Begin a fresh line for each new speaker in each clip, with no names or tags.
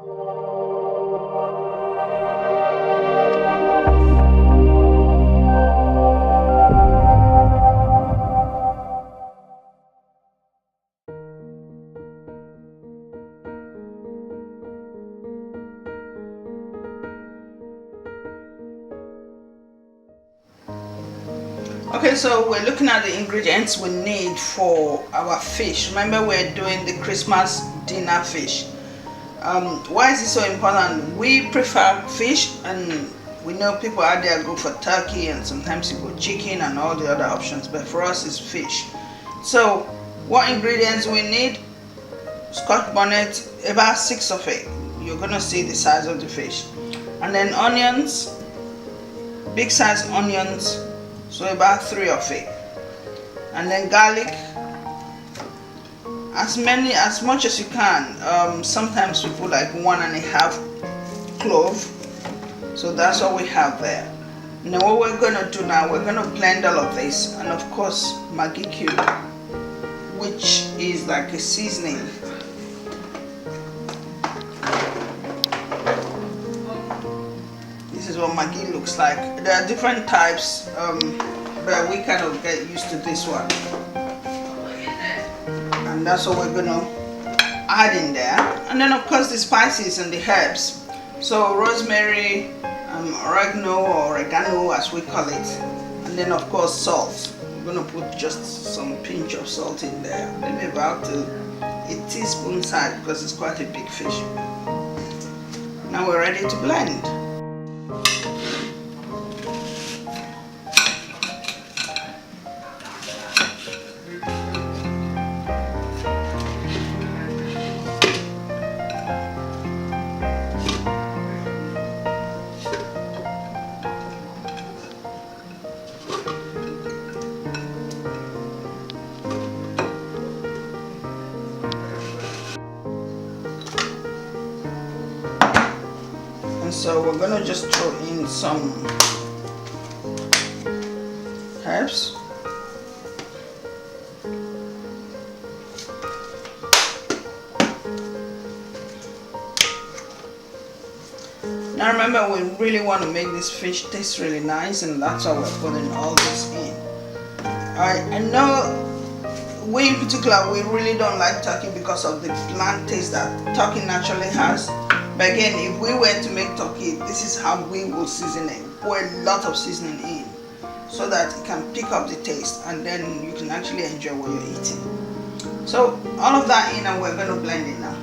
Okay, so we're looking at the ingredients we need for our fish. Remember, we're doing the Christmas dinner fish. Why is it so important? We prefer fish, and we know people out there go for turkey, and sometimes you go chicken and all the other options, but for us it's fish. So what ingredients we need? Scotch bonnet, about 6 of it. You're gonna see the size of the fish. And then onions, big size onions, so about 3 of it. And then garlic, as much as you can. Sometimes we put like 1.5 clove, so that's all we have there. Now what we're gonna do now, we're gonna blend all of this, and of course Maggi cube, which is like a seasoning. This is what Maggi looks like. There are different types, but we kind of get used to this one. And that's what we're gonna add in there. And then of course the spices and the herbs. So rosemary, oregano as we call it. And then of course salt. We're gonna put just some pinch of salt in there. Maybe about a teaspoon size, because it's quite a big fish. Now we're ready to blend. So we're gonna just throw in some herbs. Now remember, we really want to make this fish taste really nice, and that's why we're putting all this in. I know we in particular, we really don't like turkey because of the bland taste that turkey naturally has. But again, if we were to make turkey, this is how we will season it. Pour a lot of seasoning in so that it can pick up the taste, and then you can actually enjoy what you're eating. So all of that in, and we're going to blend it now.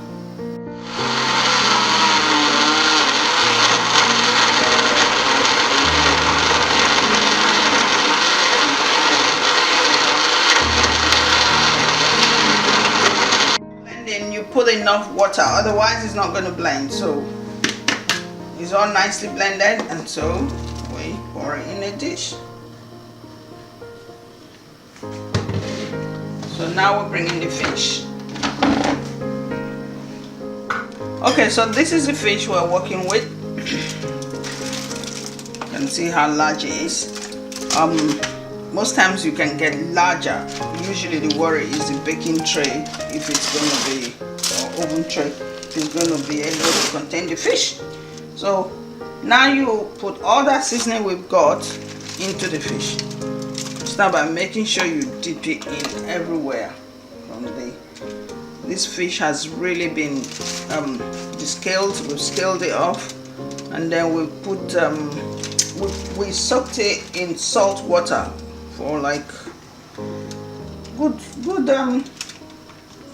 Put enough water, otherwise it's not going to blend. So it's all nicely blended, and so we pour it in a dish. So now we're bringing the fish. Okay, so this is the fish we're working with. You can see how large it is. Most times you can get larger. Usually the worry is the baking tray, if it's going to be, or oven tray, if it's going to be able to contain the fish. So now you put all that seasoning we've got into the fish. Start by making sure you dip it in everywhere. This fish has really been descaled. We've scaled it off, and then we put we soaked it in salt water for like good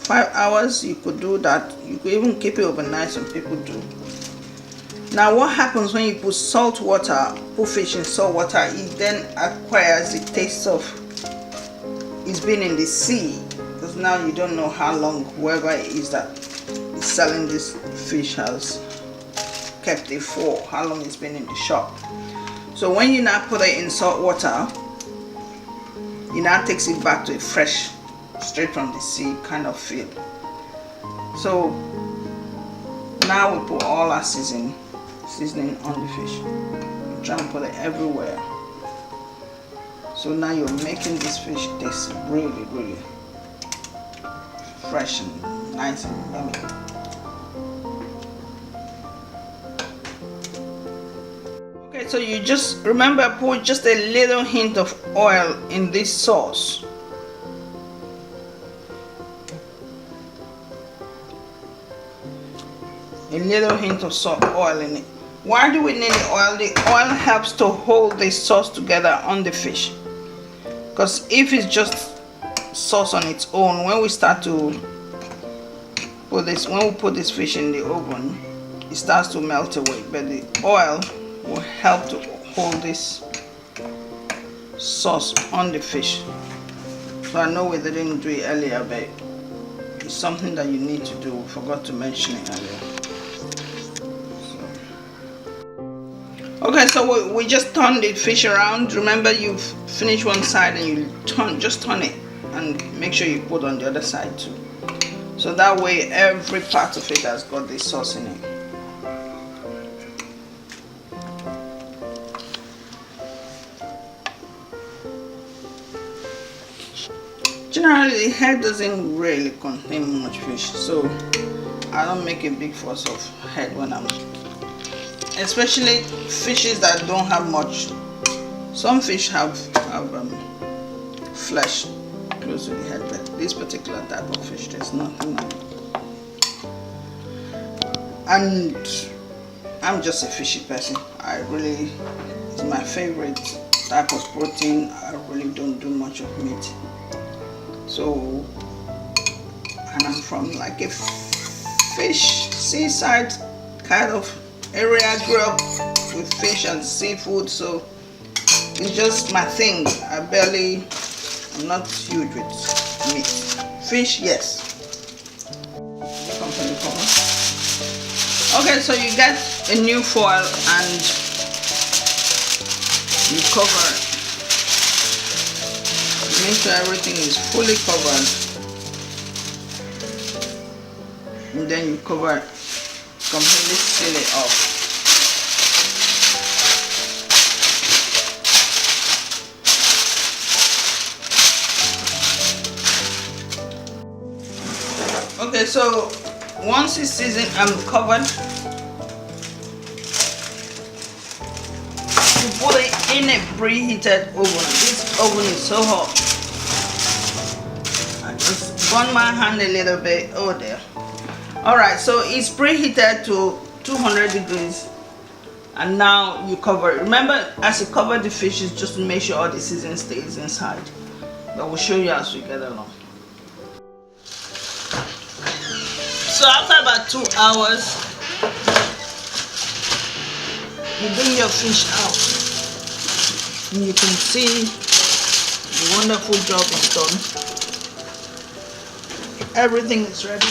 5 hours. You could do that. You could even keep it overnight. Some people do. Now what happens when you put salt water, put fish in salt water, it then acquires the taste of it's been in the sea, because now you don't know how long whoever it is that is selling this fish has kept it for, how long it's been in the shop. So when you now put it in salt water, it now takes it back to a fresh, straight from the sea kind of feel. So now we put all our seasoning on the fish. You try and put it everywhere. So now you're making this fish taste really, really fresh and nice and yummy. So you just remember, put just a little hint of oil in this sauce. A little hint of oil in it. Why do we need the oil? The oil helps to hold the sauce together on the fish. Because if it's just sauce on its own, when we start to put this, when we put this fish in the oven, it starts to melt away. But the oil will help to hold this sauce on the fish. So I know we didn't do it earlier, but it's something that you need to do. We forgot to mention it earlier. Okay, so we just turn the fish around. Remember, you've finished one side and you just turn it and make sure you put on the other side too. So that way every part of it has got the sauce in it. Generally, the head doesn't really contain much fish, so I don't make a big fuss of head when I'm, especially fishes that don't have much. Some fish have flesh close to the head, but this particular type of fish, there's nothing like it. And I'm just a fishy person. It's my favorite type of protein. I really don't do much of meat. So, and I'm from like a fish seaside kind of area. I grew up with fish and seafood, so it's just my thing. I'm not huge with meat. Fish, yes. Okay, so you get a new foil and you cover it. Make sure everything is fully covered, and then you cover it, completely seal it up. Okay, so once it's seasoned and covered, you put it in a preheated oven. This oven is so hot. I just burn my hand a little bit. Oh there. Alright, so it's preheated to 200 degrees, and now you cover it. Remember, as you cover the fish, is just to make sure all the seasoning stays inside, but we'll show you as we get along. So after about 2 hours, you bring your fish out, and you can see the wonderful job is done. Everything is ready.